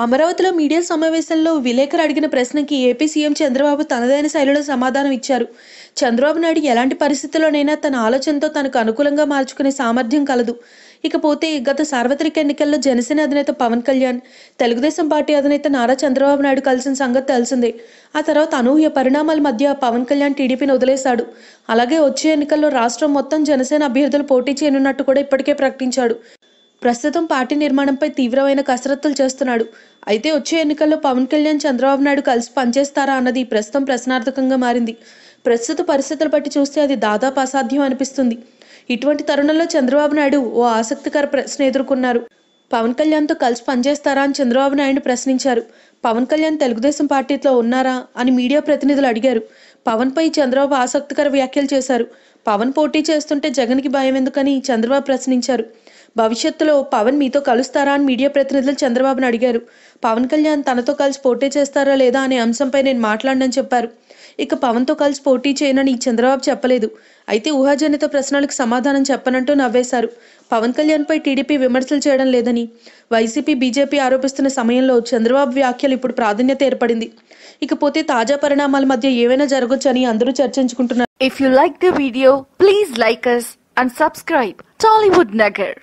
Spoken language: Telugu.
అమరావతిలో మీడియా సమావేశంలో విలేకరు అడిగిన ప్రశ్నకి ఏపీ సీఎం చంద్రబాబు తనదైన శైలిలో సమాధానం ఇచ్చారు. చంద్రబాబు నాయుడు ఎలాంటి పరిస్థితుల్లోనైనా తన ఆలోచనతో తనకు అనుకూలంగా మార్చుకునే సామర్థ్యం కలదు. ఇకపోతే గత సార్వత్రిక ఎన్నికల్లో జనసేన అధినేత పవన్ కళ్యాణ్, తెలుగుదేశం పార్టీ అధినేత నారా చంద్రబాబు నాయుడు కలిసిన సంగతి తెలిసిందే. ఆ తర్వాత అనూహ్య పరిణామాల మధ్య పవన్ కళ్యాణ్ టీడీపీని వదిలేశాడు. అలాగే వచ్చే ఎన్నికల్లో రాష్ట్రం మొత్తం జనసేన అభ్యర్థులు పోటీ చేయనున్నట్టు కూడా ఇప్పటికే ప్రకటించాడు. ప్రస్తుతం పార్టీ నిర్మాణంపై తీవ్రమైన కసరత్తులు చేస్తున్నాడు. అయితే వచ్చే ఎన్నికల్లో పవన్ కళ్యాణ్, చంద్రబాబు నాయుడు కలిసి పనిచేస్తారా అన్నది ప్రస్తుతం ప్రశ్నార్థకంగా మారింది. ప్రస్తుత పరిస్థితులు బట్టి చూస్తే అది దాదాపు అసాధ్యం అనిపిస్తుంది. ఇటువంటి తరుణంలో చంద్రబాబు నాయుడు ఓ ఆసక్తికర ప్రశ్న ఎదుర్కొన్నారు. పవన్ కళ్యాణ్తో కలిసి పనిచేస్తారా అని చంద్రబాబు నాయుడు ప్రశ్నించారు. పవన్ కళ్యాణ్ తెలుగుదేశం పార్టీలో ఉన్నారా అని మీడియా ప్రతినిధులు అడిగారు. పవన్పై చంద్రబాబు ఆసక్తికర వ్యాఖ్యలు చేశారు. పవన్ పోటీ చేస్తుంటే జగన్కి భయం ఎందుకని చంద్రబాబు ప్రశ్నించారు. భవిష్యత్తులో పవన్ మీతో కలుస్తారా అని మీడియా ప్రతినిధులు చంద్రబాబును అడిగారు. పవన్ కళ్యాణ్ తనతో కలిసి పోటీ చేస్తారా లేదా అనే అంశంపై నేను మాట్లాడనని చెప్పారు. ఇక పవన్తో కలిసి పోటీ చేయనని చంద్రబాబు చెప్పలేదు. అయితే ఊహాజనిత ప్రశ్నలకు సమాధానం చెప్పనంటూ నవ్వేశారు. పవన్ కళ్యాణ్పై టీడీపీ విమర్శలు చేయడం లేదని వైసీపీ, బీజేపీ ఆరోపిస్తున్న సమయంలో చంద్రబాబు వ్యాఖ్యలు ఇప్పుడు ప్రాధాన్యత ఏర్పడింది. ఇకపోతే తాజా పరిణామాల మధ్య ఏవైనా జరగొచ్చని అందరూ చర్చించుకుంటున్నారు. If you like the video, please like us and subscribe Tollywood Nagar.